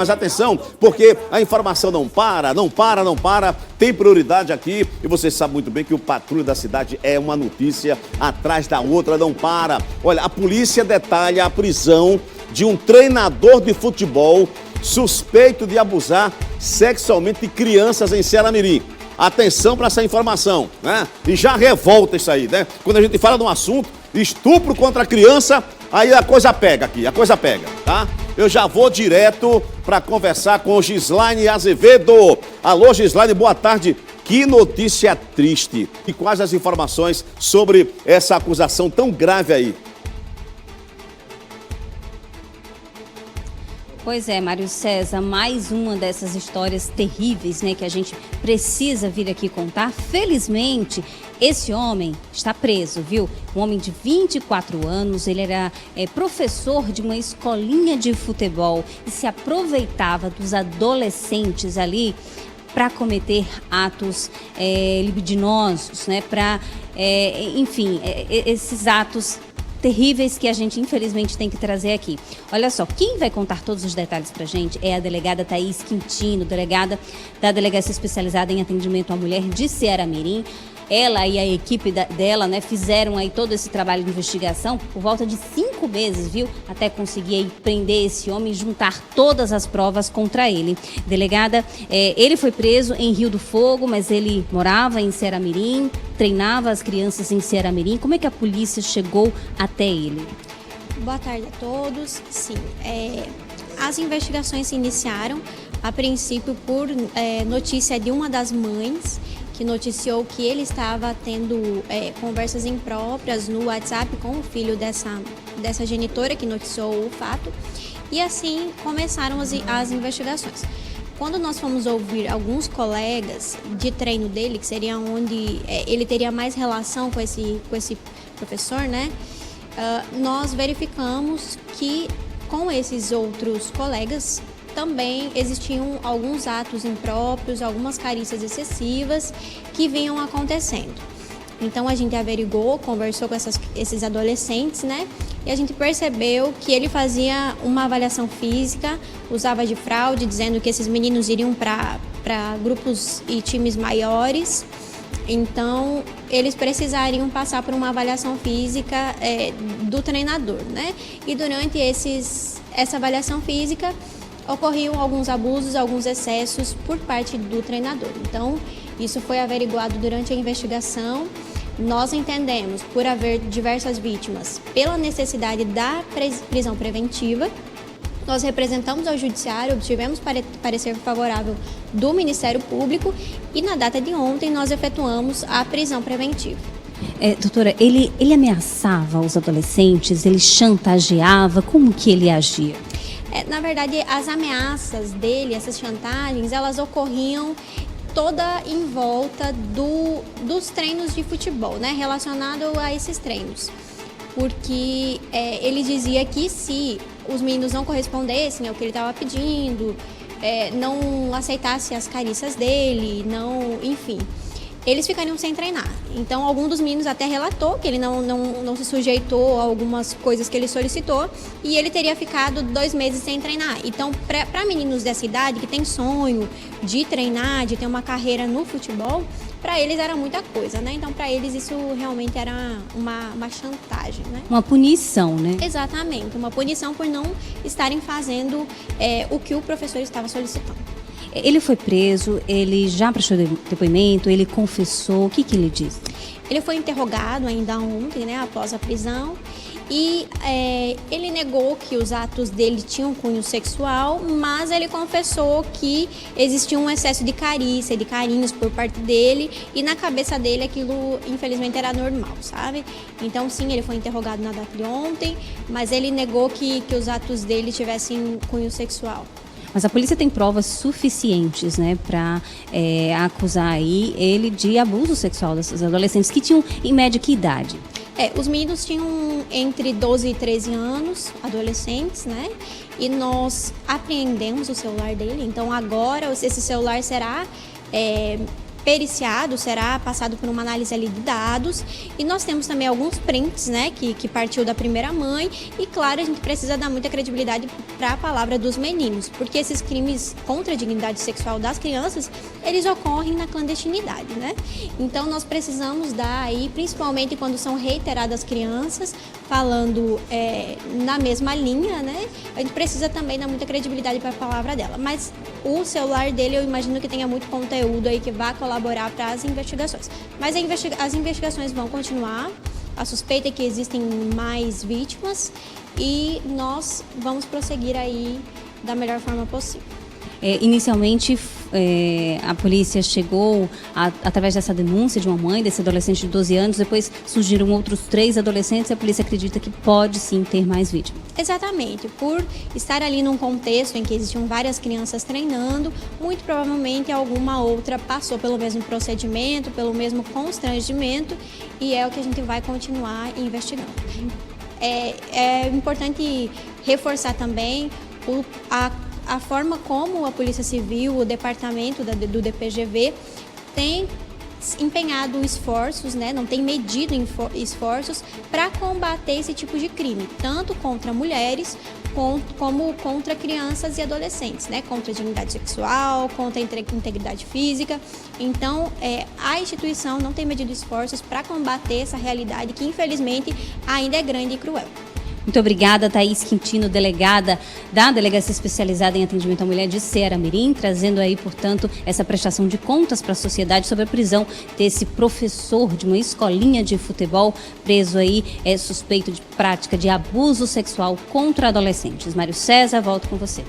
Mas atenção, porque a informação não para, tem prioridade aqui e você sabe muito bem que o Patrulha da Cidade é uma notícia atrás da outra, não para. Olha, a polícia detalha a prisão de um treinador de futebol suspeito de abusar sexualmente de crianças em Ceará-Mirim. Atenção para essa informação, né? E já revolta isso aí, né? Quando a gente fala de um assunto, estupro contra a criança, aí a coisa pega aqui, tá? Eu já vou direto para conversar com Gislaine Azevedo. Alô, Gislaine, boa tarde. Que notícia triste. E quais as informações sobre essa acusação tão grave aí? Pois é, Mário César, mais uma dessas histórias terríveis, né, que a gente precisa vir aqui contar. Felizmente, esse homem está preso, viu? Um homem de 24 anos, ele era professor de uma escolinha de futebol e se aproveitava dos adolescentes ali para cometer atos libidinosos, né? Enfim, esses atos terríveis que a gente, infelizmente, tem que trazer aqui. Olha só, quem vai contar todos os detalhes pra gente é a delegada Thaís Quintino, delegada da Delegacia Especializada em Atendimento à Mulher de Ceará-Mirim. Ela e a equipe dela, né, fizeram aí todo esse trabalho de investigação por volta de 5 meses, viu? Até conseguir aí prender esse homem e juntar todas as provas contra ele. Delegada, ele foi preso em Rio do Fogo, mas ele morava em Ceará-Mirim, treinava as crianças em Ceará-Mirim. Como é que a polícia chegou até ele? Boa tarde a todos. Sim, as investigações se iniciaram, a princípio, por notícia de uma das mães, que noticiou que ele estava tendo conversas impróprias no WhatsApp com o filho dessa genitora que noticiou o fato. E assim começaram as investigações. Quando nós fomos ouvir alguns colegas de treino dele, que seria onde ele teria mais relação com esse professor, né? Nós verificamos que com esses outros colegas também existiam alguns atos impróprios, algumas carícias excessivas que vinham acontecendo. Então a gente averigou, conversou com esses adolescentes, né? E a gente percebeu que ele fazia uma avaliação física, usava de fraude, dizendo que esses meninos iriam para grupos e times maiores. Então, eles precisariam passar por uma avaliação física do treinador, né? E durante essa avaliação física, ocorriam alguns abusos, alguns excessos por parte do treinador. Então, isso foi averiguado durante a investigação. Nós entendemos, por haver diversas vítimas, pela necessidade da prisão preventiva, nós representamos ao Judiciário, obtivemos parecer favorável do Ministério Público e na data de ontem nós efetuamos a prisão preventiva. Doutora, ele ameaçava os adolescentes, ele chantageava, como que ele agia? Na verdade, as ameaças dele, essas chantagens, elas ocorriam toda em volta dos treinos de futebol, né? Relacionado a esses treinos. Porque ele dizia que se os meninos não correspondessem ao que ele estava pedindo, não aceitassem as carícias dele, enfim, eles ficariam sem treinar. Então, algum dos meninos até relatou que ele não se sujeitou a algumas coisas que ele solicitou e ele teria ficado 2 meses sem treinar. Então, para meninos dessa idade que tem sonho de treinar, de ter uma carreira no futebol, para eles era muita coisa, né? Então, para eles isso realmente era uma chantagem, né? Uma punição, né? Exatamente, uma punição por não estarem fazendo o que o professor estava solicitando. Ele foi preso, ele já prestou depoimento, ele confessou, o que ele disse? Ele foi interrogado ainda ontem, né, após a prisão, e ele negou que os atos dele tinham cunho sexual, mas ele confessou que existia um excesso de carícia, de carinhos por parte dele, e na cabeça dele aquilo, infelizmente, era normal, sabe? Então, sim, ele foi interrogado na data de ontem, mas ele negou que os atos dele tivessem cunho sexual. Mas a polícia tem provas suficientes, né, para acusar aí ele de abuso sexual desses adolescentes que tinham, em média, que idade? Os meninos tinham entre 12 e 13 anos, adolescentes, né? E nós apreendemos o celular dele. Então, agora, esse celular será periciado, será passado por uma análise ali de dados, e nós temos também alguns prints, né, que partiu da primeira mãe, e claro, a gente precisa dar muita credibilidade para a palavra dos meninos, porque esses crimes contra a dignidade sexual das crianças, eles ocorrem na clandestinidade, né? Então nós precisamos dar aí, principalmente quando são reiteradas crianças, falando na mesma linha, né? A gente precisa também dar muita credibilidade para a palavra dela, mas o celular dele eu imagino que tenha muito conteúdo aí que vá colaborar para as investigações. Mas as investigações vão continuar, a suspeita é que existem mais vítimas e nós vamos prosseguir aí da melhor forma possível. Inicialmente, a polícia chegou através dessa denúncia de uma mãe, desse adolescente de 12 anos, depois surgiram outros 3 adolescentes e a polícia acredita que pode sim ter mais vítimas. Exatamente, por estar ali num contexto em que existiam várias crianças treinando, muito provavelmente alguma outra passou pelo mesmo procedimento, pelo mesmo constrangimento, e é o que a gente vai continuar investigando. É importante reforçar também a forma como a Polícia Civil, o departamento do DPGV tem empenhado esforços, né, não tem medido esforços para combater esse tipo de crime, tanto contra mulheres como contra crianças e adolescentes, né, contra a dignidade sexual, contra a integridade física. Então, a instituição não tem medido esforços para combater essa realidade que, infelizmente, ainda é grande e cruel. Muito obrigada, Thaís Quintino, delegada da Delegacia Especializada em Atendimento à Mulher de Ceará-Mirim, trazendo aí, portanto, essa prestação de contas para a sociedade sobre a prisão desse professor de uma escolinha de futebol preso aí, suspeito de prática de abuso sexual contra adolescentes. Mário César, volto com você.